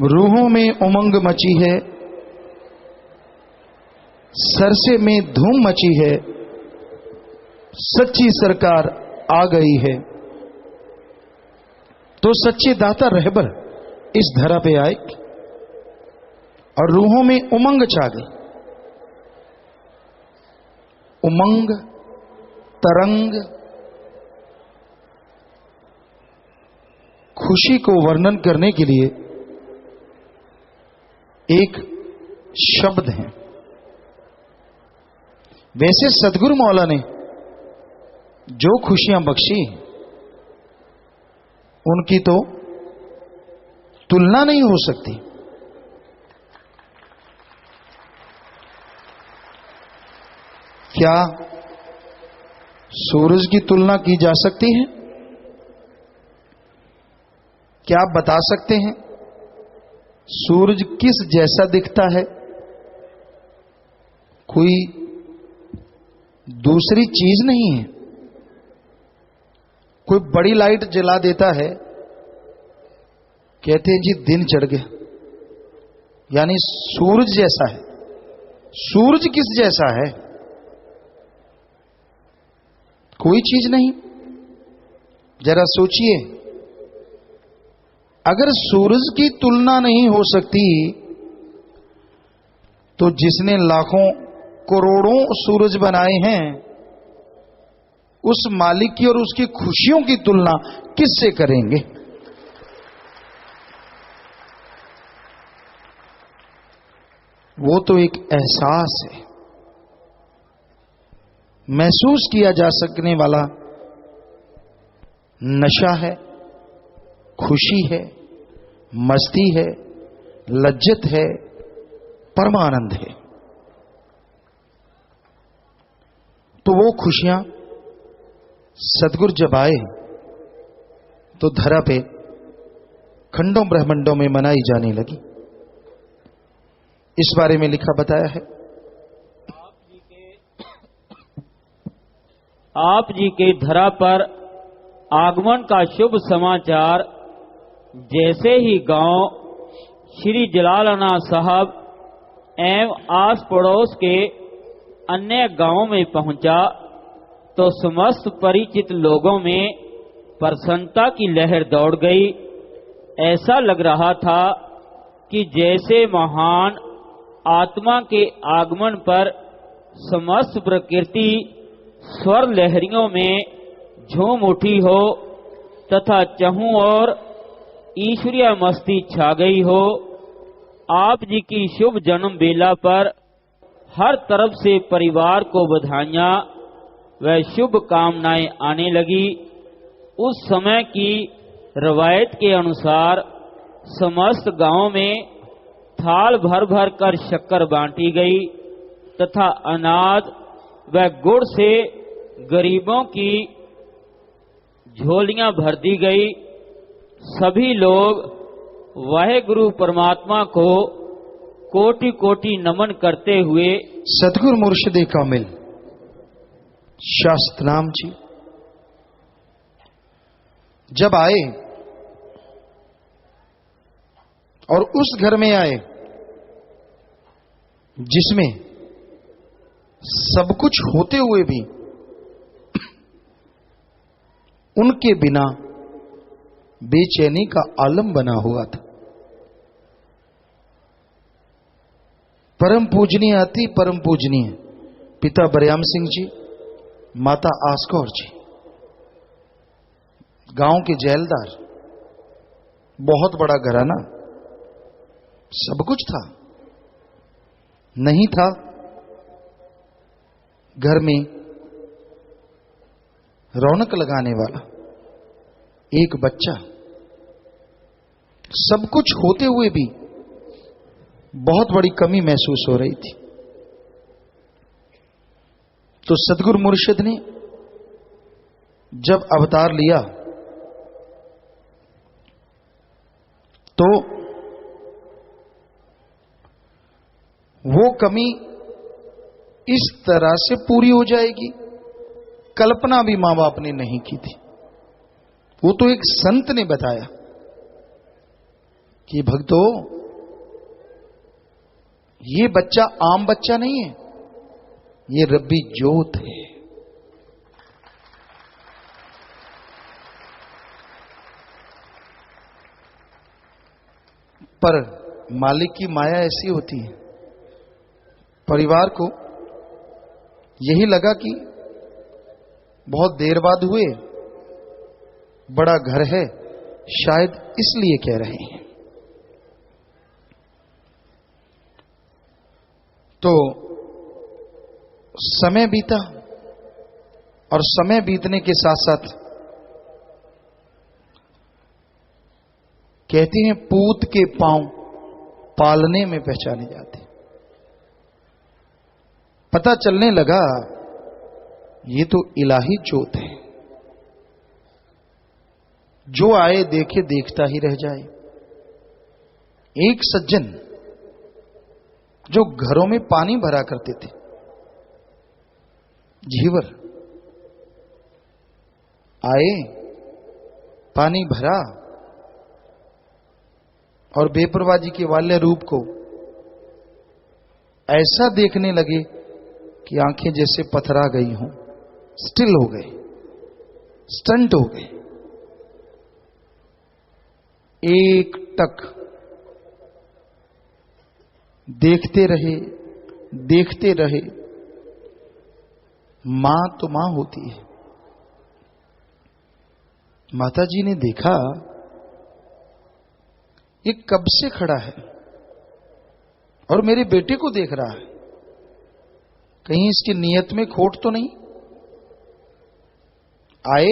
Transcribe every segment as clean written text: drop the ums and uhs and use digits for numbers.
रूहों में उमंग मची है, सरसे में धूम मची है, सच्ची सरकार आ गई है। तो सच्चे दाता रहबर इस धरा पे आए और रूहों में उमंग छा गई। उमंग, तरंग, खुशी को वर्णन करने के लिए एक शब्द है। वैसे सदगुरु मौला ने जो खुशियां बख्शी उनकी तो तुलना नहीं हो सकती। क्या सूरज की तुलना की जा सकती है? क्या आप बता सकते हैं सूरज किस जैसा दिखता है? कोई दूसरी चीज नहीं है। कोई बड़ी लाइट जला देता है, कहते हैं जी दिन चढ़ गया, यानी सूरज जैसा है। सूरज किस जैसा है? कोई चीज नहीं। जरा सोचिए, अगर सूरज की तुलना नहीं हो सकती तो जिसने लाखों करोड़ों सूरज बनाए हैं उस मालिक की और उसकी खुशियों की तुलना किससे करेंगे? वो तो एक एहसास है, महसूस किया जा सकने वाला नशा है, खुशी है, मस्ती है, लज्जत है, परमानंद है। तो वो खुशियां सदगुरु जब आए तो धरा पे खंडों ब्रह्मंडों में मनाई जाने लगी। इस बारे में लिखा बताया है। आप जी के धरा पर आगमन का शुभ समाचार जैसे ही गांव श्री जलालना साहब एवं आस पड़ोस के अन्य गांवों में पहुंचा तो समस्त परिचित लोगों में प्रसन्नता की लहर दौड़ गई। ऐसा लग रहा था कि जैसे महान आत्मा के आगमन पर समस्त प्रकृति स्वर लहरियों में झूम उठी हो तथा चहुं और ईश्वरीय मस्ती छा गई हो। आप जी की शुभ जन्म बेला पर हर तरफ से परिवार को बधाइयां व शुभ कामनाएं आने लगी। उस समय की रवायत के अनुसार समस्त गांवों में थाल भर भर कर शक्कर बांटी गई तथा अनाज व गुड़ से गरीबों की झोलियां भर दी गई। सभी लोग वाहेगुरु परमात्मा को कोटि कोटि नमन करते हुए सतगुरु मुर्शिद कामिल शास्त्रनाम जी जब आए और उस घर में आए जिसमें सब कुछ होते हुए भी उनके बिना बेचैनी का आलम बना हुआ था। परम पूजनीय अति परम पूजनीय पिता बरयाम सिंह जी, माता आसकौर जी, गांव के जेलदार, बहुत बड़ा घराना, सब कुछ था। नहीं था घर में रौनक लगाने वाला एक बच्चा। सब कुछ होते हुए भी बहुत बड़ी कमी महसूस हो रही थी। तो सतगुरु मुर्शिद ने जब अवतार लिया तो वो कमी इस तरह से पूरी हो जाएगी, कल्पना भी मां बाप ने नहीं की थी। वो तो एक संत ने बताया कि भक्तों, ये बच्चा आम बच्चा नहीं है, ये रब्बी जोत है। पर मालिक की माया ऐसी होती है, परिवार को यही लगा कि बहुत देर बाद हुए, बड़ा घर है, शायद इसलिए कह रहे हैं। तो समय बीता, और समय बीतने के साथ साथ कहते हैं पूत के पांव पालने में पहचाने जाते। पता चलने लगा ये तो इलाही जोत है, जो आए देखे देखता ही रह जाए। एक सज्जन जो घरों में पानी भरा करते थे, झीवर, आए, पानी भरा, और बेपरवाजी के वाल्य रूप को ऐसा देखने लगे कि आंखें जैसे पथरा गई हों, स्टिल हो गए, स्टंट हो गए। एक टक देखते रहे, देखते रहे। मां तो मां होती है। माताजी ने देखा ये कब से खड़ा है और मेरे बेटे को देख रहा है, कहीं इसकी नीयत में खोट तो नहीं। आए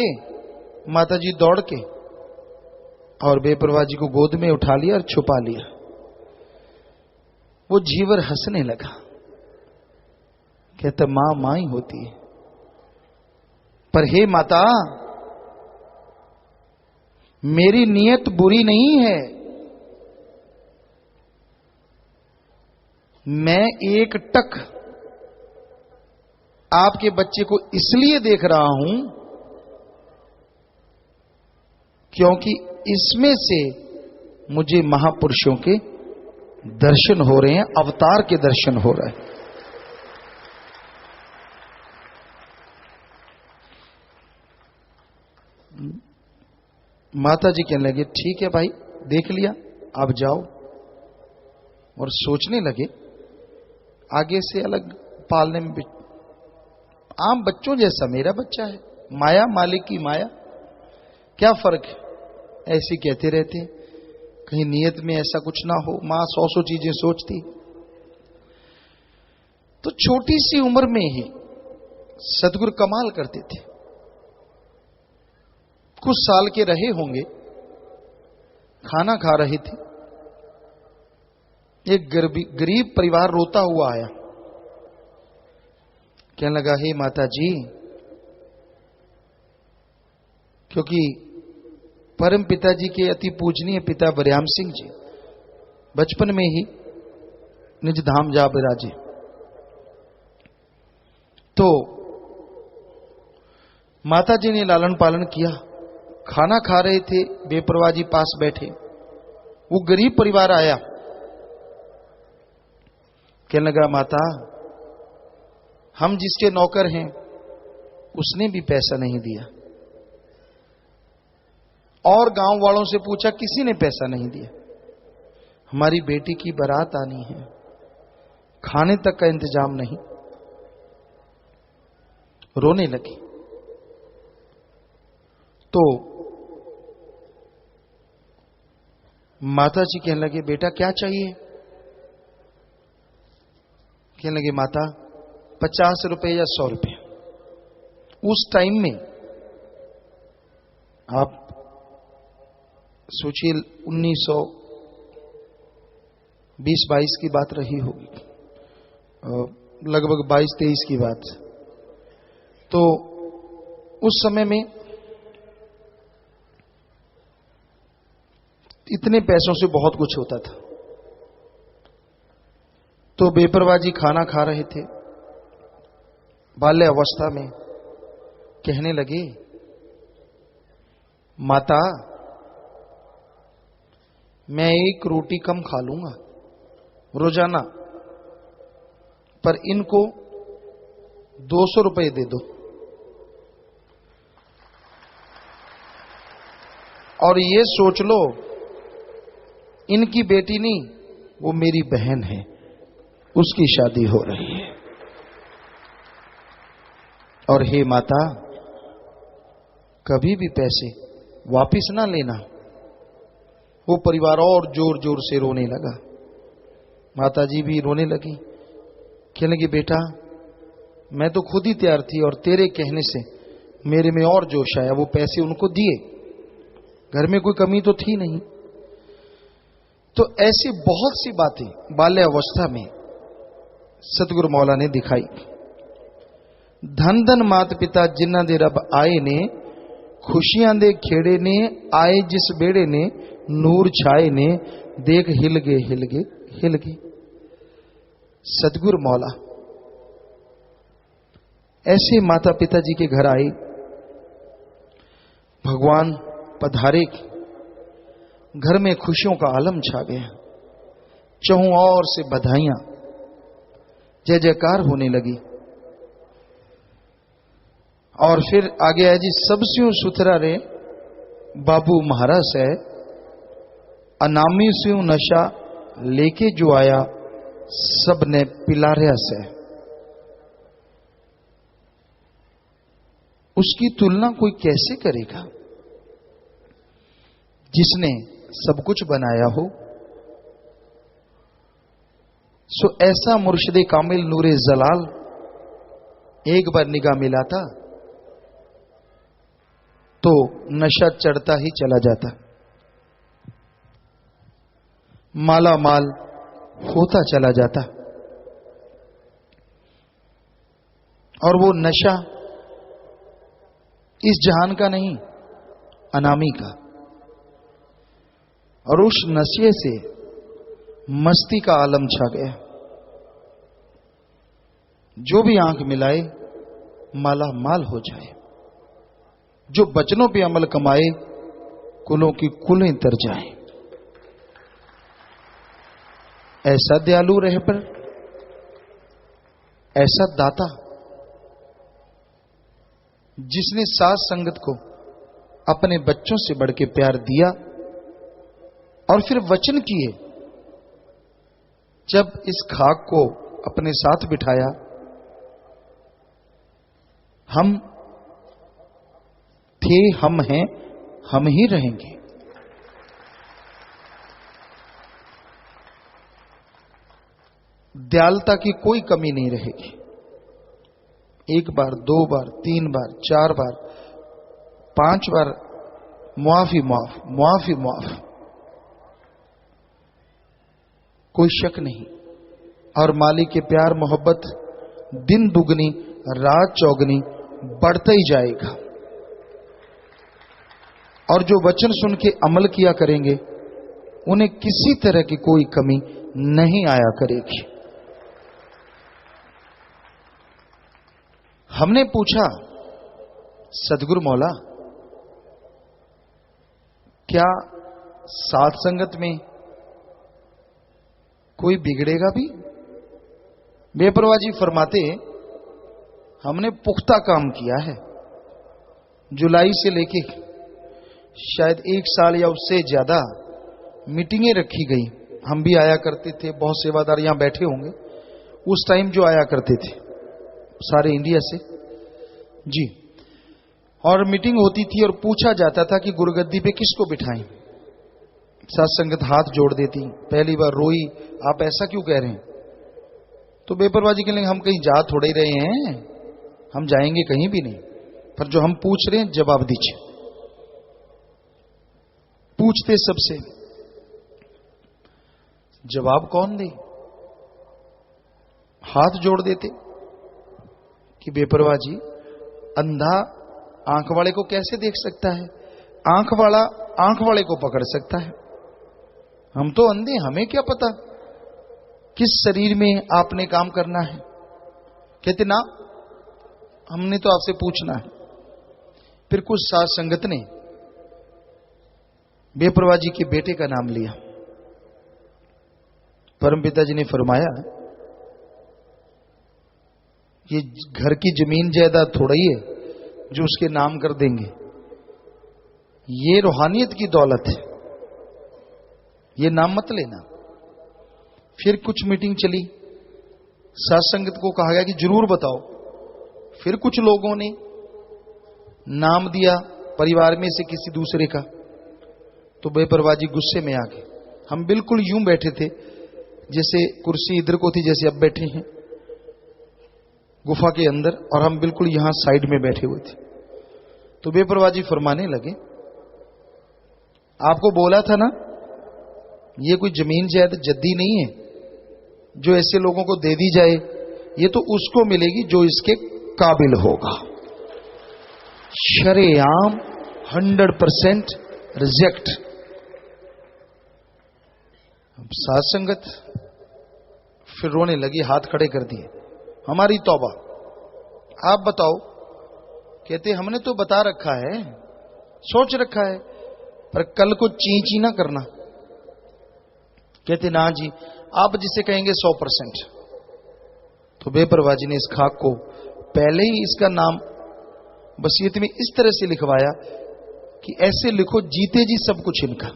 माताजी दौड़ के और बेपरवाजी को गोद में उठा लिया और छुपा लिया। वो झीवर हंसने लगा, कहता मां मां ही होती है। पर हे माता, मेरी नीयत बुरी नहीं है। मैं एक टक आपके बच्चे को इसलिए देख रहा हूं क्योंकि इसमें से मुझे महापुरुषों के दर्शन हो रहे हैं, अवतार के दर्शन हो रहे हैं। माता जी कहने लगे ठीक है भाई, देख लिया, आप जाओ। और सोचने लगे आगे से अलग पालने में, आम बच्चों जैसा मेरा बच्चा है, माया मालिक की माया, क्या फर्क है। ऐसे कहते रहते, कहीं नियत में ऐसा कुछ ना हो। मां सौ चीजें सोचती। तो छोटी सी उम्र में ही सतगुरु कमाल करते थे। कुछ साल के रहे होंगे, खाना खा रहे थे, एक गरीब परिवार रोता हुआ आया। कहने लगा हे माता जी, क्योंकि परम पिताजी के अति पूजनीय पिता बरियाम सिंह जी बचपन में ही निज धाम जा बिराजे। तो माता जी ने लालन पालन किया, खाना खा रहे थे, बेपरवाजी पास बैठे। वो गरीब परिवार आया, कहने लगा माता, हम जिसके नौकर हैं उसने भी पैसा नहीं दिया, और गांव वालों से पूछा, किसी ने पैसा नहीं दिया। हमारी बेटी की बारात आनी है, खाने तक का इंतजाम नहीं। रोने लगी। तो माता जी कहने लगे बेटा क्या चाहिए। कहने लगे माता 50 रुपए या 100 रुपए। उस टाइम में आप सोचिए 1920-22 की बात रही होगी, लगभग 22-23 की बात। तो उस समय में इतने पैसों से बहुत कुछ होता था। तो बेपरवाजी खाना खा रहे थे, बाल्य अवस्था में कहने लगे माता मैं एक रोटी कम खा लूंगा रोजाना, पर इनको 200 रुपए दे दो। और ये सोच लो, इनकी बेटी नहीं, वो मेरी बहन है, उसकी शादी हो रही है। और हे माता, कभी भी पैसे वापिस ना लेना। वो परिवार और जोर जोर से रोने लगा। माता जी भी रोने लगी, कहने लगी बेटा मैं तो खुद ही तैयार थी और तेरे कहने से मेरे में और जोश आया, वो पैसे उनको दिए, घर में कोई कमी तो थी नहीं। तो ऐसी बहुत सी बातें बाल्यावस्था में सतगुरु मौला ने दिखाई। धन धन मात पिता जिन्ना दे रब आए ने, खुशियां दे खेड़े ने, आए जिस बेड़े ने, नूर छाए ने, देख हिल गए हिल गए हिल गए। सतगुरु मौला ऐसे माता पिता जी के घर आए, भगवान पधारे, घर में खुशियों का आलम छा गया। चहुं ओर से बधाइयां, जय जयकार होने लगी। और फिर आगे है जी, सबस्यों सुथरा रे बाबू महाराज है, अनामी स्यों नशा लेके जो आया, सब ने पिलारिया से। उसकी तुलना कोई कैसे करेगा जिसने सब कुछ बनाया हो। सो ऐसा मुर्शिदे कामिल नूरे जलाल एक बार निगाह मिलाता तो नशा चढ़ता ही चला जाता, माला माल होता चला जाता। और वो नशा इस जहान का नहीं, अनामी का। और उस नशे से मस्ती का आलम छा गया। जो भी आंख मिलाए माला माल हो जाए, जो बचनों पे अमल कमाए कुलों की कुलें तर जाए। ऐसा दयालु रहे पर, ऐसा दाता जिसने साथ संगत को अपने बच्चों से बढ़ के प्यार दिया और फिर वचन किए। जब इस खाक को अपने साथ बिठाया, हम थे, हम हैं, हम ही रहेंगे। दयालुता की कोई कमी नहीं रहेगी। एक बार, दो बार, तीन बार, चार बार, 5 बार मुआफी मुआफ, मुआफी मुआफ, कोई शक नहीं। और मालिक के प्यार मोहब्बत दिन दुगनी रात चौगनी बढ़ता ही जाएगा। और जो वचन सुन के अमल किया करेंगे उन्हें किसी तरह की कोई कमी नहीं आया करेगी। हमने पूछा, सदगुरु मौला क्या साथ संगत में कोई बिगड़ेगा भी? बेपरवाह जी फरमाते, हमने पुख्ता काम किया है। जुलाई से लेके शायद 1 साल या उससे ज्यादा मीटिंगें रखी गई। हम भी आया करते थे, बहुत सेवादार यहां बैठे होंगे उस टाइम जो आया करते थे सारे इंडिया से जी। और मीटिंग होती थी और पूछा जाता था कि गुरुगद्दी पे किसको बिठाएं। साथ संगत हाथ जोड़ देती, पहली बार रोई, आप ऐसा क्यों कह रहे हैं? तो बेपरवाही के लिए हम कहीं जा थोड़े ही रहे हैं, हम जाएंगे कहीं भी नहीं, पर जो हम पूछ रहे हैं जवाब दीजिए। पूछते सबसे, जवाब कौन दे? हाथ जोड़ देते कि बेपरवाह जी, अंधा आंख वाले को कैसे देख सकता है? आंख वाला आंख वाले को पकड़ सकता है। हम तो अंधे, हमें क्या पता किस शरीर में आपने काम करना है? कहते ना, हमने तो आपसे पूछना है। फिर कुछ साथ संगत ने बेपरवाह जी के बेटे का नाम लिया, परमपिता जी ने फरमाया, ये घर की जमीन जायदाद थोड़ा ही है जो उसके नाम कर देंगे, ये रूहानियत की दौलत है, ये नाम मत लेना। फिर कुछ मीटिंग चली, साथ संगत को कहा गया कि जरूर बताओ। फिर कुछ लोगों ने नाम दिया परिवार में से किसी दूसरे का, तो बेपरवाह जी गुस्से में आ गए। हम बिल्कुल यूं बैठे थे जैसे कुर्सी इधर को थी, जैसे अब बैठे हैं गुफा के अंदर, और हम बिल्कुल यहां साइड में बैठे हुए थे। तो बेपरवाह जी फरमाने लगे, आपको बोला था ना ये कोई जमीन जायदाद जद्दी नहीं है जो ऐसे लोगों को दे दी जाए, ये तो उसको मिलेगी जो इसके काबिल होगा। शरेआम 100% रिजेक्ट। साध संगत फिर रोने लगी, हाथ खड़े कर दिए, हमारी तौबा, आप बताओ। कहते हमने तो बता रखा है, सोच रखा है, पर कल को ची ची ना करना। कहते ना जी, आप जिसे कहेंगे 100%। तो बेपरवाह जी ने इस खाक को पहले ही इसका नाम वसीयत में इस तरह से लिखवाया कि ऐसे लिखो, जीते जी सब कुछ इनका।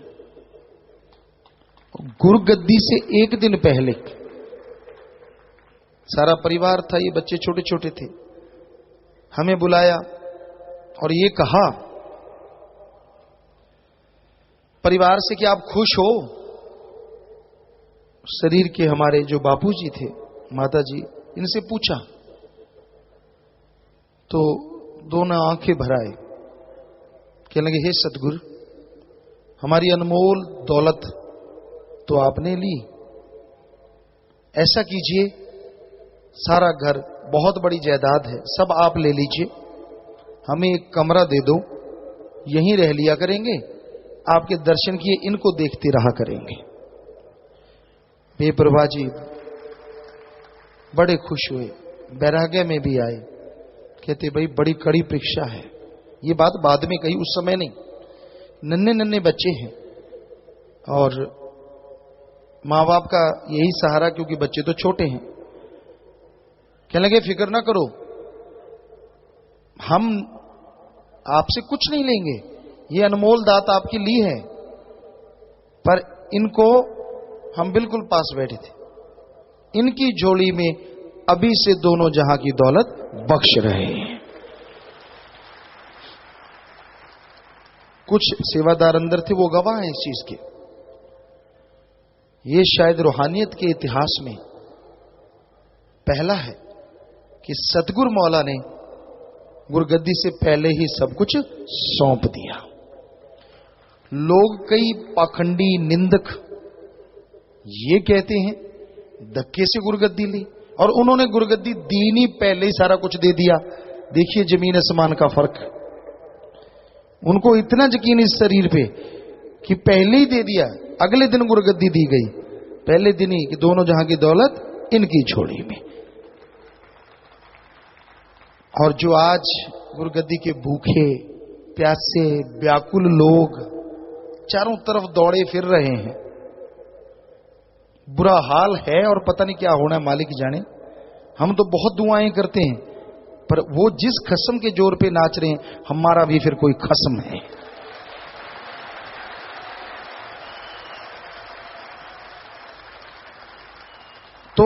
गुरुगद्दी से एक दिन पहले सारा परिवार था, ये बच्चे छोटे छोटे थे, हमें बुलाया और ये कहा परिवार से कि आप खुश हो। शरीर के हमारे जो बापूजी थे, माता जी, इनसे पूछा तो दोनों आंखें भर आए, कहने लगे, हे सतगुरु, हमारी अनमोल दौलत तो आपने ली, ऐसा कीजिए, सारा घर बहुत बड़ी जायदाद है, सब आप ले लीजिए, हमें एक कमरा दे दो, यहीं रह लिया करेंगे, आपके दर्शन किए इनको देखते रहा करेंगे। बेपरवाह जी बड़े खुश हुए, बैराग्य में भी आए, कहते भाई बड़ी कड़ी परीक्षा है। ये बात बाद में कही, उस समय नहीं। नन्हे नन्हे बच्चे हैं और मां बाप का यही सहारा, क्योंकि बच्चे तो छोटे हैं। कहने लगे फिक्र ना करो, हम आपसे कुछ नहीं लेंगे, ये अनमोल दात आपकी ली है, पर इनको हम बिल्कुल पास बैठे थे, इनकी झोली में अभी से दोनों जहां की दौलत बख्श रहे हैं। कुछ सेवादार अंदर थे, वो गवाह हैं इस चीज के। ये शायद रूहानियत के इतिहास में पहला है कि सतगुरु मौला ने गुरगद्दी से पहले ही सब कुछ सौंप दिया। लोग कई पाखंडी निंदक ये कहते हैं धक्के से गुरगद्दी ली, और उन्होंने गुरगद्दी दी नहीं, पहले ही सारा कुछ दे दिया। देखिए जमीन आसमान का फर्क। उनको इतना यकीन इस शरीर पे कि पहले ही दे दिया, अगले दिन गुरगद्दी दी गई, पहले दिन ही कि दोनों जहां की दौलत इनकी झोली में। और जो आज गुरगद्दी के भूखे प्यासे व्याकुल लोग चारों तरफ दौड़े फिर रहे हैं, बुरा हाल है और पता नहीं क्या होना है, मालिक जाने। हम तो बहुत दुआएं करते हैं, पर वो जिस खस्म के जोर पे नाच रहे हैं, हमारा भी फिर कोई खस्म है। तो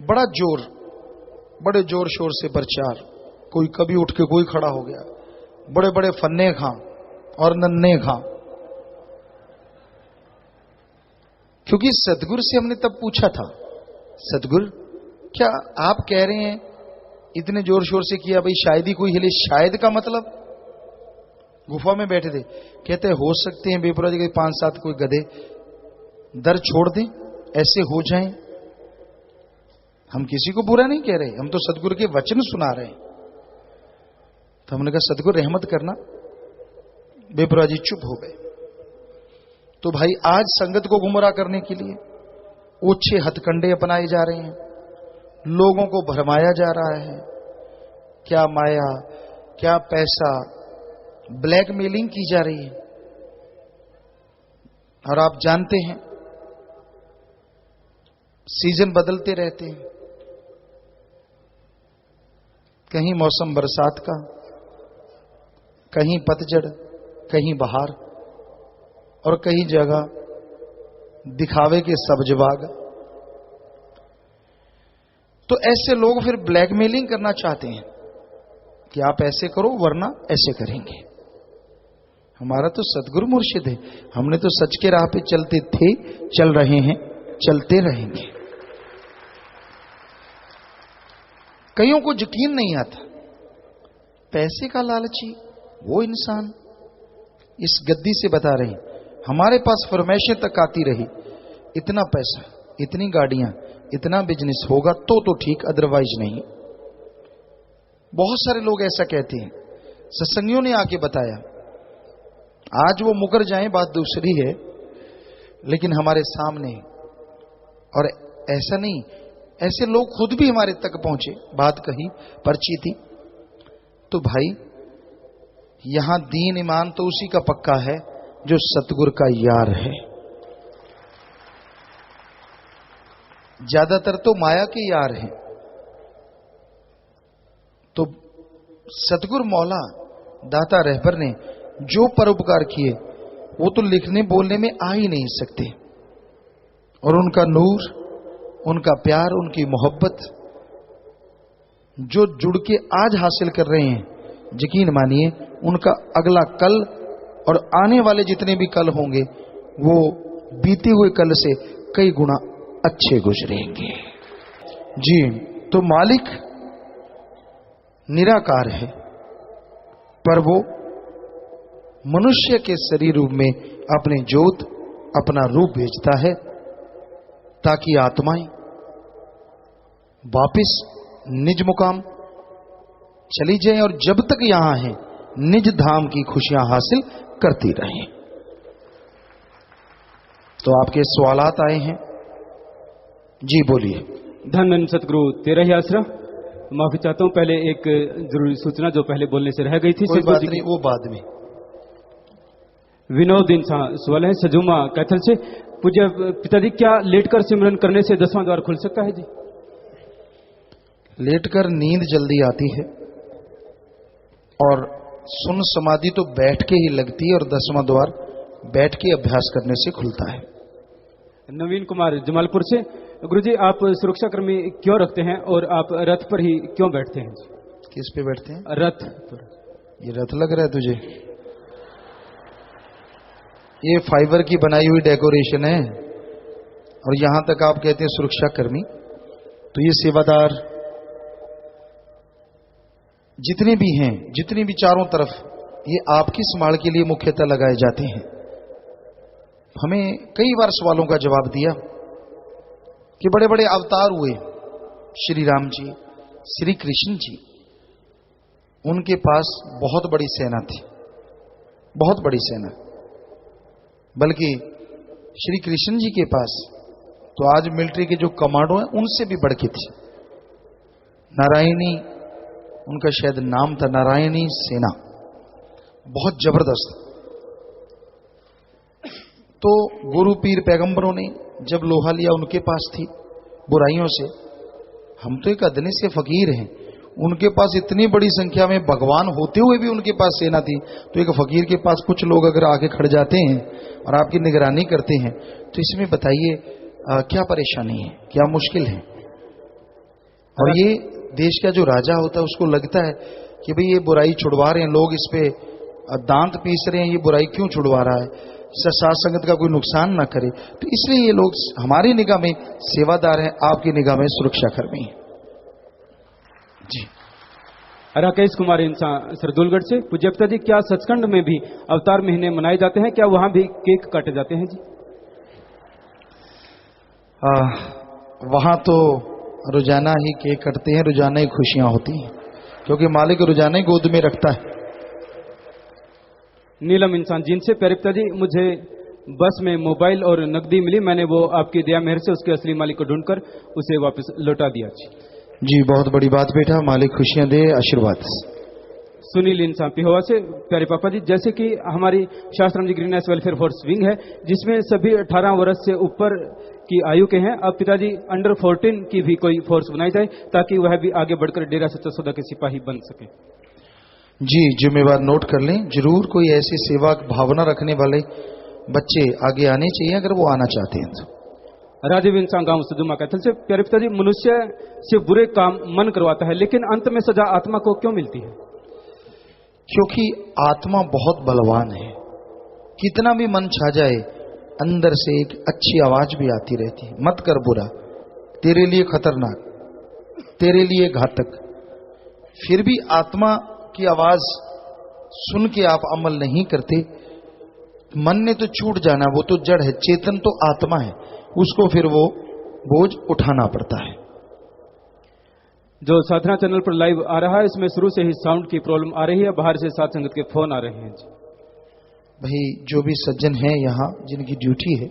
बड़ा जोर, बड़े जोर शोर से प्रचार, कोई कभी उठ के कोई खड़ा हो गया, बड़े बड़े फन्ने खां और नन्हे खां। क्योंकि सतगुरु से हमने तब पूछा था, सतगुरु क्या आप कह रहे हैं इतने जोर शोर से किया, भाई शायद ही कोई हिले, शायद का मतलब? गुफा में बैठे थे, कहते हो सकते हैं बेपरवाह जी के 5-7 कोई गधे दर छोड़ दें, ऐसे हो जाएं। हम किसी को बुरा नहीं कह रहे, हम तो सतगुरु के वचन सुना रहे हैं। तो हमने कहा सतगुरु रहमत करना। बेपरवाह जी चुप हो गए। तो भाई आज संगत को गुमराह करने के लिए ओछे हथकंडे अपनाए जा रहे हैं, लोगों को भरमाया जा रहा है, क्या माया क्या पैसा, ब्लैकमेलिंग की जा रही है। और आप जानते हैं सीजन बदलते रहते हैं, कहीं मौसम बरसात का, कहीं पतझड़, कहीं बहार, और कहीं जगह दिखावे के सब्ज बाग। तो ऐसे लोग फिर ब्लैकमेलिंग करना चाहते हैं कि आप ऐसे करो वरना ऐसे करेंगे। हमारा तो सतगुरु मुर्शिद है, हमने तो सच के राह पे चलते थे, चल रहे हैं, चलते रहेंगे। कईयों को यकीन नहीं आता, पैसे का लालची वो इंसान इस गद्दी से बता रहे हैं, हमारे पास फरमाइशें तक आती रही, इतना पैसा, इतनी गाड़ियां, इतना बिजनेस होगा तो ठीक, अदरवाइज नहीं। बहुत सारे लोग ऐसा कहते हैं। सत्संगियों ने आके बताया, आज वो मुकर जाएं बात दूसरी है, लेकिन हमारे सामने, और ऐसा नहीं, ऐसे लोग खुद भी हमारे तक पहुंचे, बात कही, पर्ची थी। तो भाई यहां दीन ईमान तो उसी का पक्का है जो सतगुरु का यार है। ज्यादातर तो माया के यार हैं। तो सतगुरु मौला दाता रहबर ने जो परोपकार किए वो तो लिखने बोलने में आ ही नहीं सकते, और उनका नूर, उनका प्यार, उनकी मोहब्बत जो जुड़ के आज हासिल कर रहे हैं, यकीन मानिए उनका अगला कल और आने वाले जितने भी कल होंगे वो बीते हुए कल से कई गुना अच्छे गुजरेंगे। जी, तो मालिक निराकार है, पर वो मनुष्य के शरीर रूप में अपने ज्योत, अपना रूप भेजता है ताकि आत्माएं वापिस निज मुकाम चली जाएं और जब तक यहां हैं निज धाम की खुशियां हासिल करती रहें। तो आपके सवालात आए हैं, जी बोलिए। धन सतगुरु तेरा ही आसरा। माफी चाहता हूं, पहले एक जरूरी सूचना जो पहले बोलने से रह गई थी। कोई बात नहीं, वो बाद में। विनोद इंसान सवाल है सजुमा कैथल से, पूज्य पिताजी क्या लेटकर सिमरन करने से 10वां द्वार खुल सकता है जी? लेटकर नींद जल्दी आती है और सुन समाधि तो बैठ के ही लगती है, और 10वां द्वार बैठ के अभ्यास करने से खुलता है। नवीन कुमार जमालपुर से, गुरुजी आप सुरक्षाकर्मी क्यों रखते हैं और आप रथ पर ही क्यों बैठते हैं? किस पे बैठते हैं? रथ पर। ये रथ लग रहा है तुझे? ये फाइबर की बनाई हुई डेकोरेशन है, और यहां तक आप कहते हैं सुरक्षाकर्मी। तो ये सेवादार जितने भी हैं, जितने भी चारों तरफ, ये आपकी संभाल के लिए मुख्यतः लगाए जाते हैं। हमें कई बार सवालों का जवाब दिया कि बड़े बड़े अवतार हुए, श्री राम जी, श्री कृष्ण जी, उनके पास बहुत बड़ी सेना थी, बहुत बड़ी सेना। बल्कि श्री कृष्ण जी के पास तो आज मिलिट्री के जो कमांडो हैं उनसे भी बढ़ के थी। नारायणी उनका शायद नाम था, नारायणी सेना, बहुत जबरदस्त। तो गुरु पीर पैगंबरों ने जब लोहा लिया उनके पास थी बुराइयों से। हम तो एक अदने से फकीर हैं, उनके पास इतनी बड़ी संख्या में भगवान होते हुए भी उनके पास सेना थी। तो एक फकीर के पास कुछ लोग अगर आके खड़ जाते हैं और आपकी निगरानी करते हैं, तो इसमें बताइए क्या परेशानी है, क्या मुश्किल है? और ये देश का जो राजा होता है उसको लगता है कि भाई ये बुराई छुड़वा रहे हैं लोग, इस पे दांत पीस रहे हैं, ये बुराई क्यों छुड़वा रहा है, साथ संगत का कोई नुकसान ना करे। तो इसलिए ये लोग हमारी निगाह में सेवादार हैं, आपकी निगाह में सुरक्षाकर्मी हैं। जी। राकेश कुमार इंसान सरदुलगढ़ से, पूज्य पिताजी क्या सचखंड में भी अवतार महीने मनाए जाते हैं? क्या वहां भी केक काटे जाते हैं जी? वहां तो रोजाना ही केक कटते हैं, रोजाना ही खुशियां होती हैं, क्योंकि मालिक रोजाना ही गोद में रखता है। नीलम इंसान जिनसे, प्यारे पिताजी मुझे बस में मोबाइल और नकदी मिली, मैंने वो आपकी दया मेहर से उसके असली मालिक को ढूंढकर उसे वापस लौटा दिया जी। जी, बहुत बड़ी बात बेटा, मालिक खुशियां दे, आशीर्वाद। सुनील इंसान पिहोवा से। प्यारे पापा जी, जैसे कि हमारी शास्त्राम ji greenness welfare force wing है जिसमें सभी 18 वर्ष से ऊपर की आयु के हैं, अब पिताजी अंडर 14 की भी कोई फोर्स बनाई जाए ताकि वह भी आगे बढ़कर डेरा सच्चा सौदा के सिपाही बन सके। जी, जिम्मेवार नोट कर लें, जरूर कोई ऐसी सेवा भावना रखने वाले बच्चे आगे आने चाहिए अगर वो आना चाहते हैं तो। राजीव इंसान गांव सुजुमा कैथल से। प्यारे पिताजी, मनुष्य से बुरे काम मन करवाता है लेकिन अंत में सजा आत्मा को क्यों मिलती है? क्योंकि आत्मा बहुत बलवान है, कितना भी मन छा जाए अंदर से एक अच्छी आवाज भी आती रहती है, मत कर बुरा, तेरे लिए खतरनाक, तेरे लिए घातक। फिर भी आत्मा की आवाज सुन के आप अमल नहीं करते, मन ने तो छूट जाना, वो तो जड़ है, चेतन तो आत्मा है, उसको फिर वो बोझ उठाना पड़ता है। जो साधना चैनल पर लाइव आ रहा है इसमें शुरू से ही साउंड की प्रॉब्लम आ रही है, बाहर से साथ संगत के फोन आ रहे हैं जी। भाई जो भी सज्जन हैं यहाँ जिनकी ड्यूटी है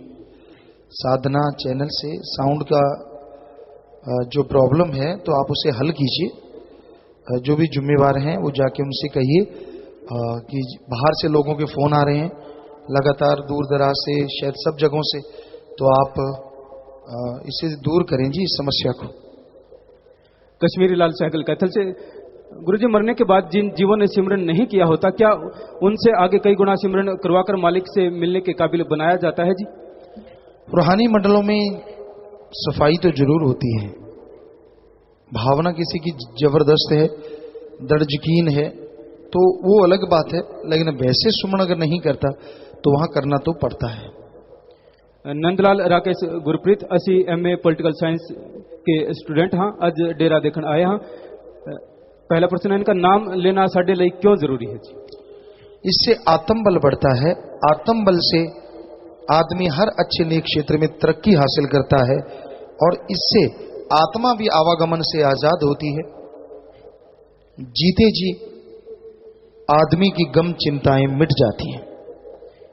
साधना चैनल से साउंड का जो प्रॉब्लम है तो आप उसे हल कीजिए। जो भी जिम्मेवार हैं वो जाके उनसे कहिए कि बाहर से लोगों के फोन आ रहे हैं लगातार दूर दराज से, शायद सब जगहों से, तो आप इसे दूर करें जी इस समस्या को। कश्मीरी लाल सहगल कैथल से। गुरुजी, मरने के बाद जिन जीवन ने सिमरन नहीं किया होता, क्या उनसे आगे कई गुना सिमरन करवाकर मालिक से मिलने के काबिल बनाया जाता है जी? रूहानी मंडलों में सफाई तो जरूर होती है, भावना किसी की जबरदस्त है, दर्द यकीन है तो वो अलग बात है, लेकिन वैसे सुमन अगर नहीं करता तो वहां करना तो पड़ता है। Nandlal Rakesh Gurpreet 80 MA political science के स्टूडेंट हाँ, आज डेरा देखन आए हाँ। पहला प्रश्न है, इनका नाम लेना साढ़े लिए क्यों जरूरी है जी? इससे आत्म बल बढ़ता है, आत्म बल से आदमी हर अच्छे नेक क्षेत्र में तरक्की हासिल करता है और इससे आत्मा भी आवागमन से आजाद होती है। जीते जी आदमी की गम चिंताएं मिट जाती हैं।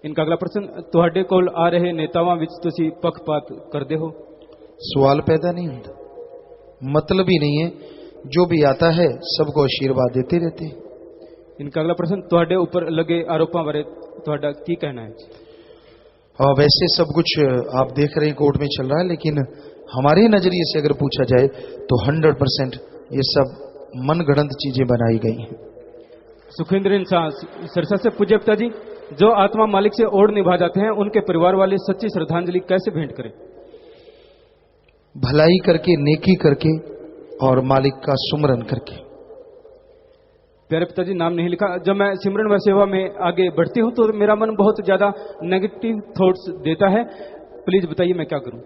इनका अगला प्रश्न, तुहाडे कोल आ रहे नेतावां विच तुसी पक्षपात करदे हो? सवाल पैदा नहीं होता, मतलब ही नहीं है, जो भी आता है सबको आशीर्वाद देते रहते हैं। इनका अगला प्रश्न, तुहाडे ऊपर लगे आरोपों बारे तुहाडा की कहना है? वैसे सब कुछ आप देख रहे हैं कोर्ट में चल रहा है, लेकिन हमारे नजरिए से अगर पूछा जाए तो 100% ये सब मनगढ़ंत चीजें बनाई गई हैं। सुखेंद्र इंसान सिरसा से। पूज्य पिताजी, जो आत्मा मालिक से ओढ़ निभा जाते हैं उनके परिवार वाले सच्ची श्रद्धांजलि कैसे भेंट करें? भलाई करके, नेकी करके और मालिक का सुमरन करके। प्यारे पिताजी, नाम नहीं लिखा। जब मैं सिमरन व सेवा में आगे बढ़ती हूं तो मेरा मन बहुत ज्यादा नेगेटिव थॉट्स देता है, प्लीज बताइए मैं क्या करूं?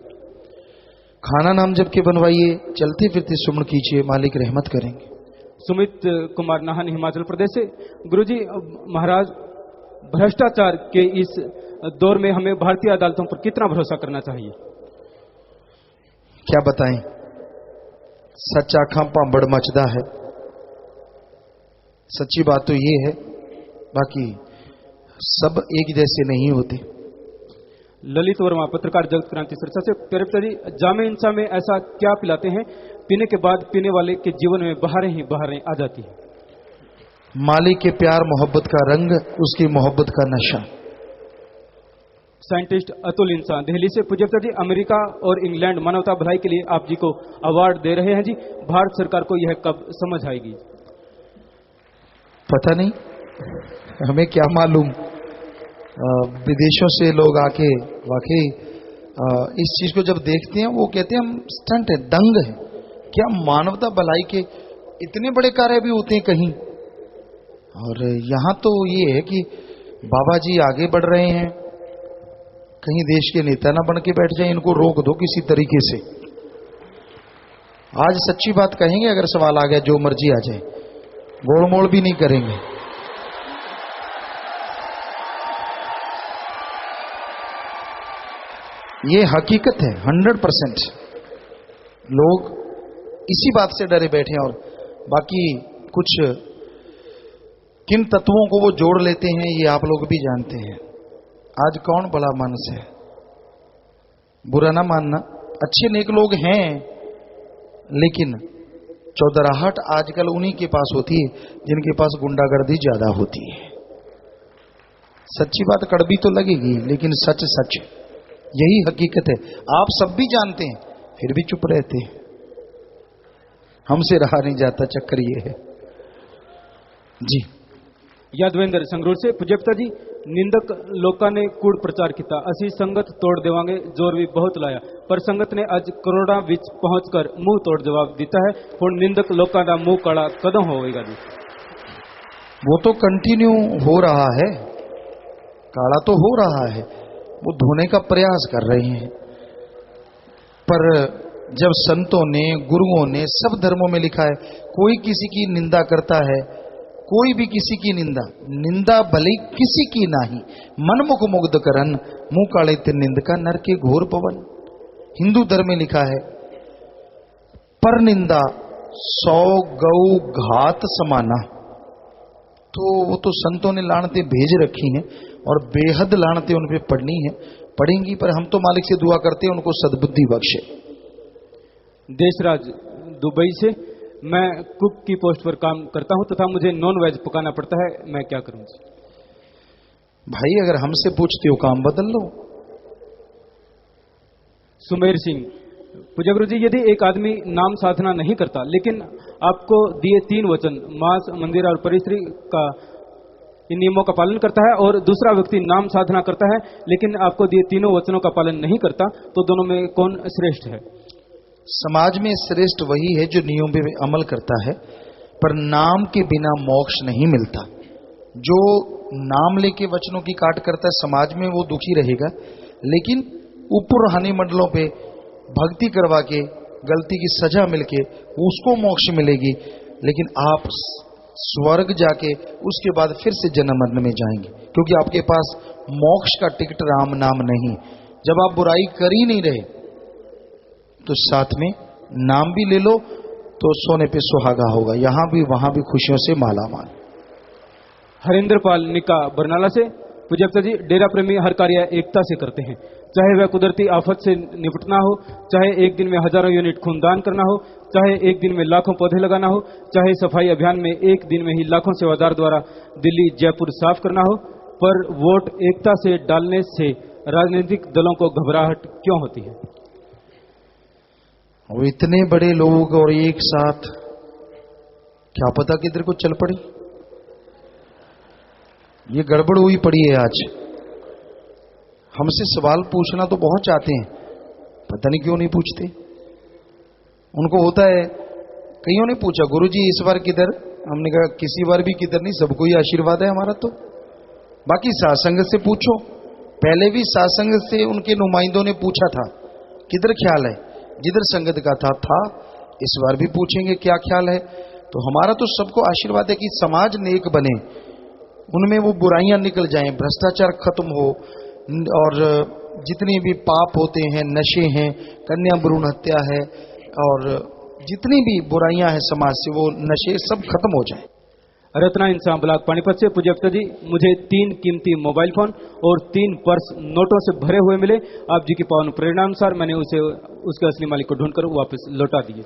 खाना नाम जब के बनवाइए, चलते फिरते सुमन कीजिए, मालिक रहमत करेंगे। सुमित कुमार नाहन हिमाचल प्रदेश से। गुरुजी महाराज, भ्रष्टाचार के इस दौर में हमें भारतीय अदालतों पर कितना भरोसा करना चाहिए? क्या बताएं, सच आखा भांबड़ मचदा है, सच्ची बात तो ये है, बाकी सब एक जैसे नहीं होते। ललित वर्मा पत्रकार जगत क्रांति सिरसा से। प्यारे पिताजी, जामे इंसान में ऐसा क्या पिलाते हैं पीने के बाद पीने वाले के जीवन में बहारें ही बहारें आ जाती है? मालिक के प्यार मोहब्बत का रंग, उसकी मोहब्बत का नशा। साइंटिस्ट अतुल इंसान दिल्ली से। पूज्य पिताजी, अमेरिका और इंग्लैंड मानवता भलाई के लिए आप जी को अवार्ड दे रहे हैं जी, भारत सरकार को यह कब समझ आएगी? पता नहीं, हमें क्या मालूम। विदेशों से लोग आके वाकई इस चीज को जब देखते हैं वो कहते हैं हम स्टंट है, दंग है, क्या मानवता भलाई के इतने बड़े कार्य भी होते हैं कहीं। और यहां तो ये है कि बाबा जी आगे बढ़ रहे हैं, कहीं देश के नेता ना बन के बैठ जाए, इनको रोक दो किसी तरीके से। आज सच्ची बात कहेंगे, अगर सवाल आ गया जो मर्जी आ जाए, गोड़ मोड़ भी नहीं करेंगे। ये हकीकत है, 100%। लोग इसी बात से डरे बैठे हैं, और बाकी कुछ किन तत्वों को वो जोड़ लेते हैं ये आप लोग भी जानते हैं। आज कौन भला मानस है, बुरा ना मानना, अच्छे नेक लोग हैं, लेकिन चौधराहट आजकल उन्हीं के पास होती है जिनके पास गुंडागर्दी ज्यादा होती है। सच्ची बात कड़वी तो लगेगी, लेकिन सच सच, यही हकीकत है। आप सब भी जानते हैं, फिर भी चुप रहते हैं। हमसे रहा नहीं जाता, चक्कर ये है जी। यादवेंद्र संगरूर से पूज्यपिता जी, निंदक लोका ने कूड़ प्रचार किया, असी संगत तोड़ देवांगे, जोर भी बहुत लाया, पर संगत ने अज करोड़ा विच पहुंचकर मुंह तोड़ जवाब दिता है। हुण निंदक लोका दा मुंह काला कदों होवेगा जी? वो तो कंटिन्यू हो रहा है, काला तो हो रहा है, वो धोने का प्रयास कर रहे हैं। पर जब संतों ने, गुरुओं ने, सब धर्मों में लिखा है, कोई किसी की निंदा करता है, कोई भी किसी की निंदा भले किसी की नाही, मनमुख मुग्ध करन, मुंह काले ते निंद का नर के घोर पवन। हिंदू धर्म में लिखा है, पर निंदा 100 गौ घात समाना। तो वो तो संतों ने लानतें भेज रखी हैं और बेहद लानतें उन पे पड़नी है, पड़ेंगी। पर हम तो मालिक से दुआ करते हैं उनको सद्बुद्धि बख्शे। देशराज दुबई से, मैं कुक की पोस्ट पर काम करता हूं तथा मुझे नॉन वेज पकाना पड़ता है, मैं क्या करूं? भाई अगर हमसे पूछते हो काम बदल लो। सुमेर सिंह, पूज्य गुरु जी, यदि एक आदमी नाम साधना नहीं करता लेकिन आपको दिए 3 वचन मांस, मंदिर और परिश्री का, इन नियमों का पालन करता है, और दूसरा व्यक्ति नाम साधना करता है लेकिन आपको दिए तीनों वचनों का पालन नहीं करता, तो दोनों में कौन श्रेष्ठ है? समाज में श्रेष्ठ वही है जो नियम पे अमल करता है, पर नाम के बिना मोक्ष नहीं मिलता। जो नाम लेके वचनों की काट करता है, समाज में वो दुखी रहेगा, लेकिन ऊपर रूहानी मंडलों पे भक्ति करवा के गलती की सजा मिलके उसको मोक्ष मिलेगी। लेकिन आप स्वर्ग जाके उसके बाद फिर से जन्म मरण में जाएंगे, क्योंकि आपके पास मोक्ष का टिकट राम नाम नहीं। जब आप बुराई कर ही नहीं रहे तो साथ में नाम भी ले लो तो सोने पे सुहागा होगा, यहां भी वहां भी खुशियों से माला माल। हरिंद्र पाल निका बरनाला से, पूज्यपिता जी, डेरा प्रेमी हर कार्य एकता से करते हैं, चाहे वह कुदरती आफत से निपटना हो, चाहे एक दिन में हजारों यूनिट खूनदान करना हो, चाहे एक दिन में लाखों पौधे लगाना हो, चाहे सफाई अभियान में एक दिन में ही लाखों सेवादार द्वारा दिल्ली जयपुर साफ करना हो। पर वोट एकता से डालने से राजनीतिक दलों को घबराहट क्यों होती है? वो इतने बड़े लोग और एक साथ, क्या पता किधर को चल पड़े। ये गड़बड़ हुई पड़ी है आज। हमसे सवाल पूछना तो बहुत चाहते हैं, पता नहीं क्यों नहीं पूछते। उनको होता है, कईयों ने पूछा गुरुजी इस बार किधर, हमने कहा किसी बार भी किधर नहीं, सबको ही आशीर्वाद है हमारा। तो बाकी सासंग से पूछो, पहले भी सासंग से उनके नुमाइंदों ने पूछा था किधर ख्याल है, जिधर संगत का था। इस बार भी पूछेंगे क्या ख्याल है। तो हमारा तो सबको आशीर्वाद है कि समाज नेक बने, उनमें वो बुराइयां निकल जाएं, भ्रष्टाचार खत्म हो, और जितने भी पाप होते हैं, नशे हैं, कन्या भ्रूण हत्या है, और जितनी भी बुराइयां हैं समाज से, वो नशे सब खत्म हो जाएं। रत्ना इंसान ब्लॉक पानीपत से, पूज्यपिता जी, मुझे 3 कीमती मोबाइल फोन और 3 पर्स नोटों से भरे हुए मिले। आप जी की पावन प्रेरणा अनुसार मैंने उसे उसके असली मालिक को ढूंढकर वापस लौटा दिए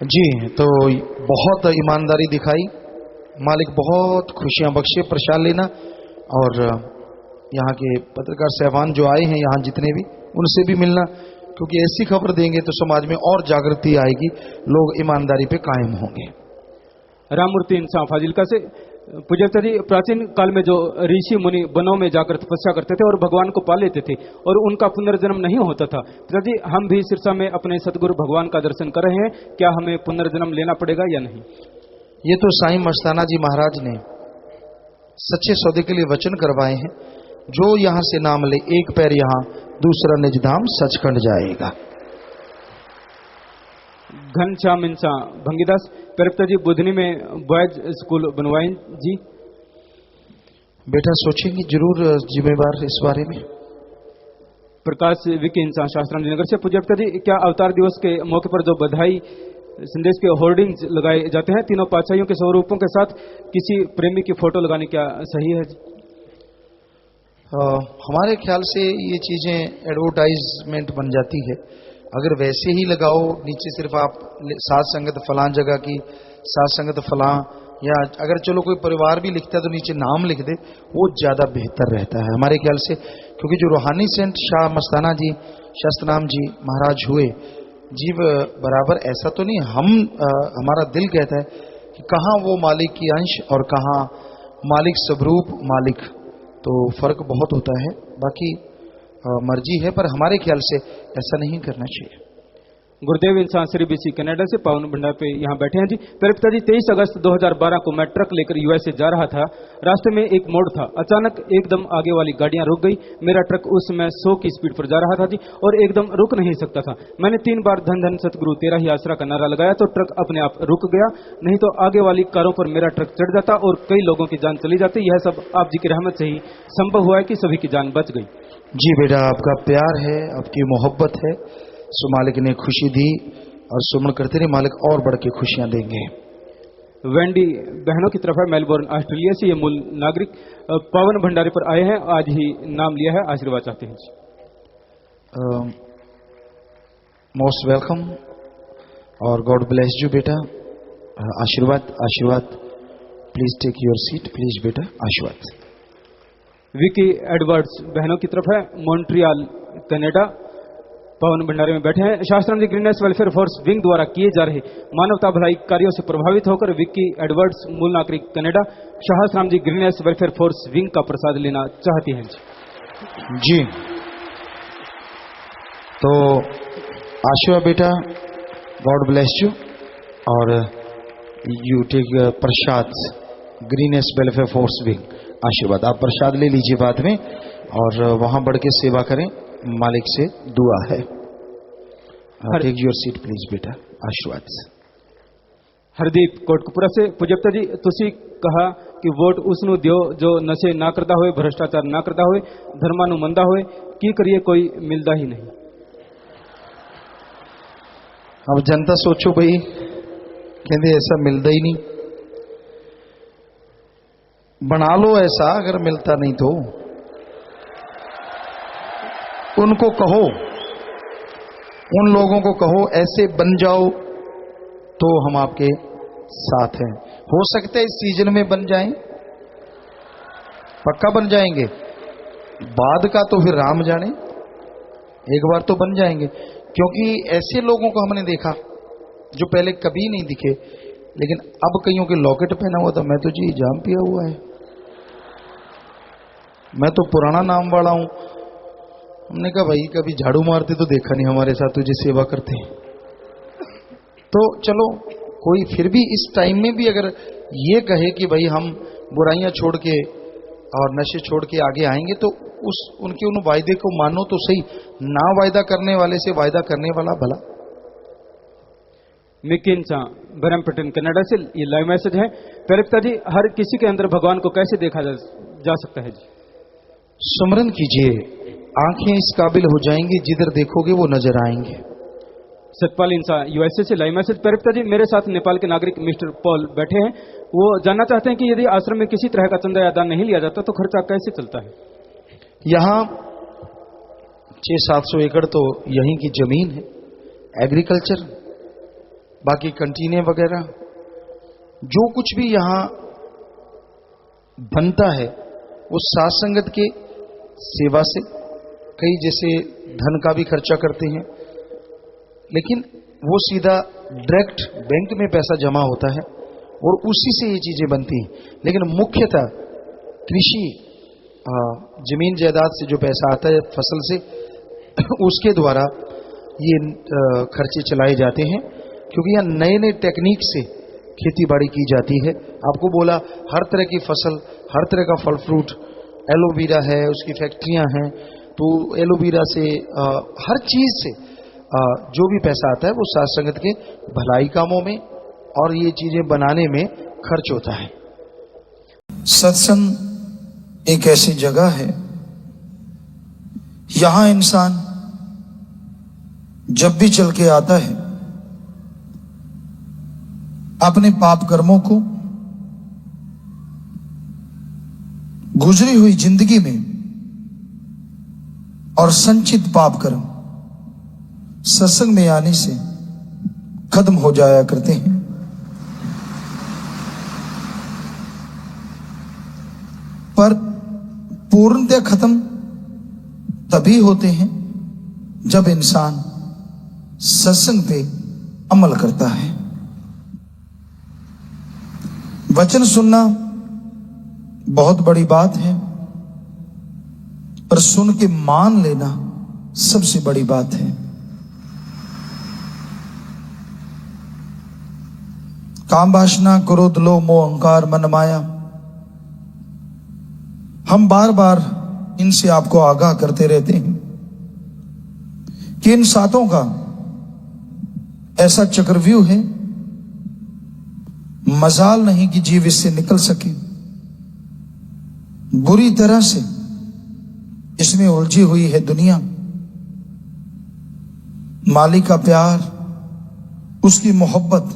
जी। तो बहुत ईमानदारी दिखाई, मालिक बहुत खुशियां बख्शे। प्रसाद लेना, और यहाँ के पत्रकार साहबान जो आए हैं यहाँ जितने भी, उनसे भी मिलना, क्योंकि ऐसी खबर देंगे तो समाज में और जागृति आएगी, लोग ईमानदारी पे कायम होंगे। राममूर्ति इंसान फाजिलका से, पूज्यपिता जी, प्राचीन काल में जो ऋषि मुनि वनों में जाकर तपस्या करते थे और भगवान को पा लेते थे और उनका पुनर्जन्म नहीं होता था, पिताजी हम भी सिरसा में अपने सतगुरु भगवान का दर्शन कर रहे हैं, क्या हमें पुनर्जन्म लेना पड़ेगा या नहीं? ये तो साईं मस्ताना जी महाराज ने सच्चे सौदे के लिए वचन करवाए हैं, जो यहां से नाम ले, एक पैर यहां दूसरा निज धाम सचखंड जाएगा। घनश्याम इंसान भंगीदास, परिप्ता जी, बुधनी में बॉयज स्कूल बनवाएं जी। बेटा सोचेंगे जरूर जिम्मेवार इस बारे में। प्रकाश विकी इंसान शास्त्राम जी नगर से, पूज्यपिता जी, क्या अवतार दिवस के मौके पर जो बधाई संदेश के होर्डिंग्स लगाए जाते हैं तीनों पातशाहियों के स्वरूपों के साथ, किसी प्रेमी की फोटो लगाने क्या सही है जी? हमारे ख्याल से ये चीजें एडवर्टाइजमेंट बन जाती है, अगर वैसे ही लगाओ नीचे सिर्फ आप सात संगत फलां जगह की, सात संगत फलां, या अगर चलो कोई परिवार भी लिखता है तो नीचे नाम लिख दे, वो ज्यादा बेहतर रहता है हमारे ख्याल से। क्योंकि जो रूहानी सेंट शाह मस्ताना जी, शास्त्रनाम जी महाराज हुए जी, बराबर ऐसा तो नहीं, हमारा दिल कहता है कि कहाँ वो मालिक की अंश और कहाँ मालिक स्वरूप मालिक, तो फर्क बहुत होता है। बाकी मर्जी है, पर हमारे ख्याल से ऐसा नहीं करना चाहिए। गुरुदेव इंसान श्री बीसी कनाडा से पावन भंडार पे यहाँ बैठे हैं जी। मेरे पिताजी 23 अगस्त 2012 को मैं ट्रक लेकर यूएसए जा रहा था। रास्ते में एक मोड़ था, अचानक एकदम आगे वाली गाड़ियां रुक गई। मेरा ट्रक उस समय 100 की स्पीड पर जा रहा था जी, और एकदम रुक नहीं सकता था। मैंने 3 बार धन धन सतगुरु तेरा ही आसरा का नारा लगाया तो ट्रक अपने आप रुक गया, नहीं तो आगे वाली कारों पर मेरा ट्रक चढ़ जाता और कई लोगों की जान चली जाती। यह सब आप जी की रहमत से ही संभव हुआ है कि सभी की जान बच गई। जी बेटा, आपका प्यार है, आपकी मोहब्बत है, सो मालिक ने खुशी दी और सुमन करते रहे, मालिक और बढ़ के खुशियां देंगे। वेंडी बहनों की तरफ है, मेलबोर्न ऑस्ट्रेलिया से। ये मूल नागरिक पावन भंडारे पर आए हैं, आज ही नाम लिया है, आशीर्वाद चाहते हैं जी। मोस्ट वेलकम और गॉड ब्लेस यू बेटा। आशीर्वाद आशीर्वाद, please take your seat please बेटा, आशीर्वाद। विकी एडवर्ड्स बहनों की तरफ है, मॉन्ट्रियल कनाडा, पावन भंडारे में बैठे हैं। शास्त्राम ji greenness welfare force wing द्वारा किए जा रहे मानवता भलाई कार्यों से प्रभावित होकर विक्की एडवर्ड्स मूल नागरिक कनाडा शास्त्राम ji greenness welfare force wing का प्रसाद लेना चाहती हैं जी। तो आशीर्वाद बेटा, गॉड ब्लेस यू, और you take prasad greenness welfare force wing, आशीर्वाद। आप प्रसाद ले लीजिए बाद में और वहां बढ़ के सेवा करें, मालिक से दुआ है। टेक योर सीट प्लीज बेटा, आशीर्वाद। हरदीप कोटकपुरा से, पूजप्ता जी तुसी कहा कि वोट उसनु दियो जो नशे ना करता होए, भ्रष्टाचार ना करता होए, धर्मानु मंदा होए, की करिए कोई मिलता ही नहीं। अब जनता सोचो भाई, कहते ऐसा मिलता ही नहीं, बना लो ऐसा, अगर मिलता नहीं तो उनको कहो, उन लोगों को कहो ऐसे बन जाओ तो हम आपके साथ हैं। हो सकता है इस सीजन में बन जाएं, पक्का बन जाएंगे, बाद का तो फिर राम जाने, एक बार तो बन जाएंगे। क्योंकि ऐसे लोगों को हमने देखा जो पहले कभी नहीं दिखे, लेकिन अब कईयों के लॉकेट पहना हुआ था, मैं तो जी जाम पिया हुआ है, मैं तो पुराना नाम वाला हूं। हमने कहा भाई कभी झाड़ू मारते तो देखा नहीं हमारे साथ, तुझे सेवा करते। तो चलो कोई फिर भी इस टाइम में भी अगर ये कहे कि भाई हम बुराइयां छोड़ के और नशे छोड़ के आगे आएंगे, तो उनके उन वायदे को मानो तो सही, ना वायदा करने वाले से वायदा करने वाला भला। मिकिन सा ब्रह्मपटन कनाडा से ये लाइव मैसेज है। परिप्ता जी, हर किसी के अंदर भगवान को कैसे देखा जा सकता है जी? सुमरन कीजिए, आंखें इस काबिल हो जाएंगी, जिधर देखोगे वो नजर आएंगे। सतपाल इंसा यूएसए से लाइव मैसेज। परिप्ता जी, मेरे साथ नेपाल के नागरिक मिस्टर पॉल बैठे हैं, वो जानना चाहते हैं कि यदि आश्रम में किसी तरह का चंदा या दान नहीं लिया जाता तो खर्चा कैसे चलता है? यहाँ 600-700 एकड़ तो यहीं की जमीन है, एग्रीकल्चर, बाकी कंटीने वगैरह, जो कुछ भी यहाँ बनता है वो साथ संगत के सेवा से, कई जैसे धन का भी खर्चा करते हैं, लेकिन वो सीधा डायरेक्ट बैंक में पैसा जमा होता है और उसी से ये चीजें बनती हैं। लेकिन मुख्यतः कृषि, जमीन जायदाद से जो पैसा आता है फसल से, उसके द्वारा ये खर्चे चलाए जाते हैं। क्योंकि यहाँ नए नए टेक्निक से खेती बाड़ी की जाती है। आपको बोला हर तरह की फसल, हर तरह का फल फ्रूट, एलोवेरा है, उसकी फैक्ट्रियां हैं, तो एलोवेरा से हर चीज से जो भी पैसा आता है वो साथ संगत के भलाई कामों में और ये चीजें बनाने में खर्च होता है। सत्संग एक ऐसी जगह है, यहां इंसान जब भी चल के आता है अपने पाप कर्मों को, गुजरी हुई जिंदगी में और संचित पाप कर्म सत्संग में आने से खत्म हो जाया करते हैं। पर पूर्णतः खत्म तभी होते हैं जब इंसान सत्संग पे अमल करता है। वचन सुनना बहुत बड़ी बात है, पर सुन के मान लेना सबसे बड़ी बात है। काम वासना क्रोध लोभ मोह अहंकार मन माया, हम बार बार इनसे आपको आगाह करते रहते हैं कि इन सातों का ऐसा चक्रव्यूह है, मजाल नहीं कि जीव इससे निकल सके। बुरी तरह से इसमें उलझी हुई है दुनिया। मालिक का प्यार, उसकी मोहब्बत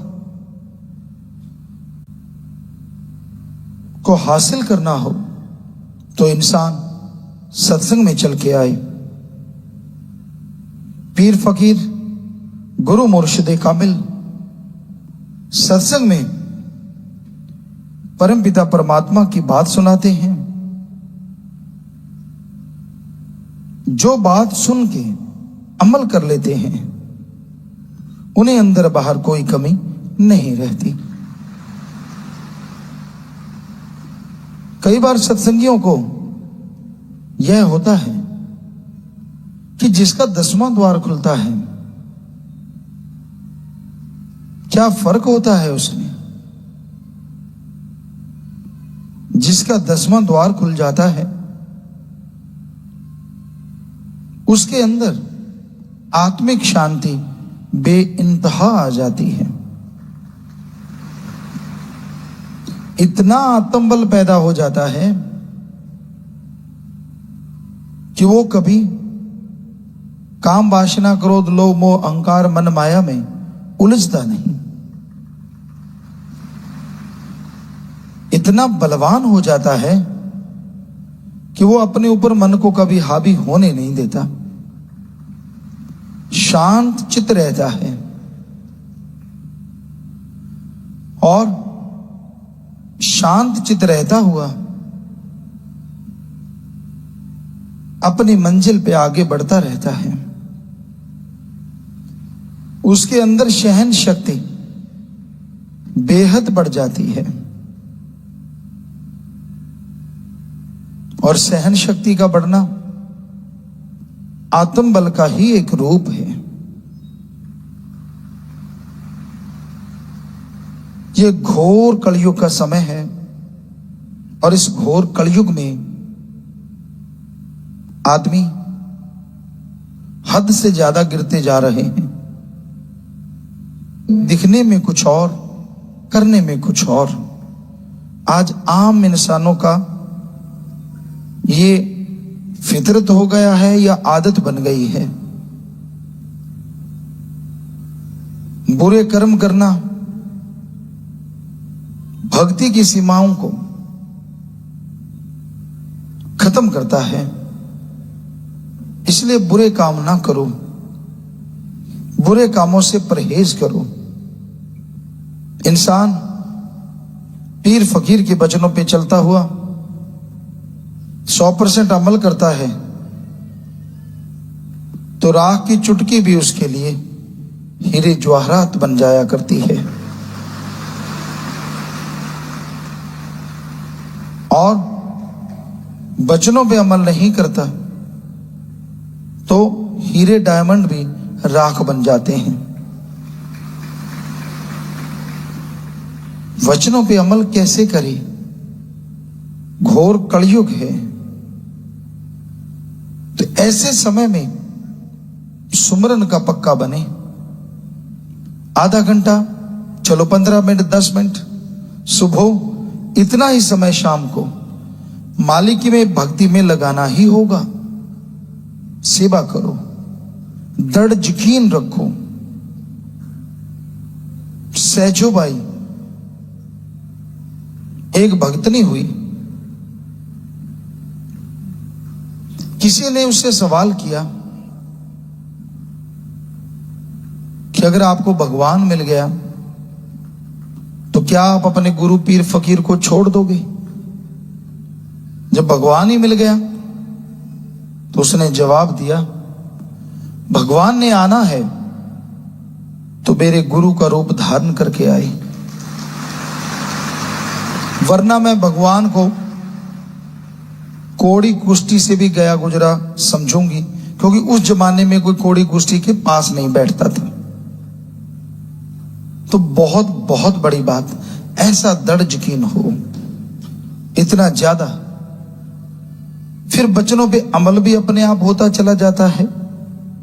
को हासिल करना हो तो इंसान सत्संग में चल के आए। पीर फकीर गुरु मुर्शिदे कामिल सत्संग में परमपिता परमात्मा की बात सुनाते हैं। जो बात सुन के अमल कर लेते हैं उन्हें अंदर बाहर कोई कमी नहीं रहती। कई बार सत्संगियों को यह होता है कि जिसका 10वां द्वार खुलता है, क्या फर्क होता है उसमें? जिसका 10वां द्वार खुल जाता है उसके अंदर आत्मिक शांति बेइंतहा आ जाती है। इतना आत्मबल पैदा हो जाता है कि वो कभी काम वासना क्रोध लोभ मोह अहंकार मन माया में उलझता नहीं। इतना बलवान हो जाता है कि वो अपने ऊपर मन को कभी हावी होने नहीं देता, शांत चित्त रहता है और शांत चित्त रहता हुआ अपनी मंजिल पे आगे बढ़ता रहता है। उसके अंदर सहन शक्ति बेहद बढ़ जाती है और सहन शक्ति का बढ़ना आत्मबल का ही एक रूप है। ये घोर कलयुग का समय है और इस घोर कलयुग में आदमी हद से ज्यादा गिरते जा रहे हैं। दिखने में कुछ और, करने में कुछ और। आज आम इंसानों का ये फितरत हो गया है या आदत बन गई है। बुरे कर्म करना भक्ति की सीमाओं को खत्म करता है। इसलिए बुरे काम ना करो, बुरे कामों से परहेज करो। इंसान पीर फकीर के वचनों पे चलता हुआ 100% अमल करता है तो राख की चुटकी भी उसके लिए हीरे जवाहरात बन जाया करती है। और वचनों पे अमल नहीं करता तो हीरे डायमंड भी राख बन जाते हैं। वचनों पे अमल कैसे करें? घोर कलयुग है, तो ऐसे समय में सुमरन का पक्का बने। आधा घंटा चलो, 15 मिनट, 10 मिनट सुबह, इतना ही समय शाम को मालिक में भक्ति में लगाना ही होगा। सेवा करो, दृढ़ यकीन रखो। सहजोबाई एक भक्तनी हुई। किसी ने उससे सवाल किया कि अगर आपको भगवान मिल गया तो क्या आप अपने गुरु पीर फकीर को छोड़ दोगे? जब भगवान ही मिल गया तो उसने जवाब दिया, भगवान ने आना है तो मेरे गुरु का रूप धारण करके आए, वरना मैं भगवान को कोड़ी कुश्ती से भी गया गुजरा समझूंगी, क्योंकि उस जमाने में कोई कोड़ी कुश्ती के पास नहीं बैठता था। तो बहुत बहुत बड़ी बात, ऐसा दृढ़ यकीन हो, इतना ज्यादा, फिर बचनों पे अमल भी अपने आप होता चला जाता है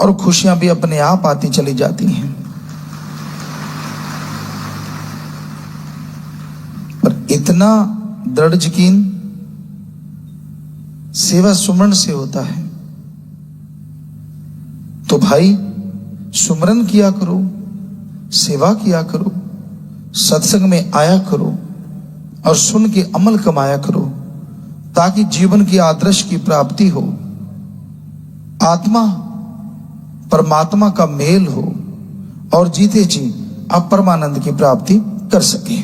और खुशियां भी अपने आप आती चली जाती हैं। पर इतना दृढ़ यकीन सेवा सुमरण से होता है। तो भाई सुमरन किया करो, सेवा किया करो, सत्संग में आया करो और सुन के अमल कमाया करो, ताकि जीवन की आदर्श की प्राप्ति हो, आत्मा परमात्मा का मेल हो और जीते जी आप परमानंद की प्राप्ति कर सके।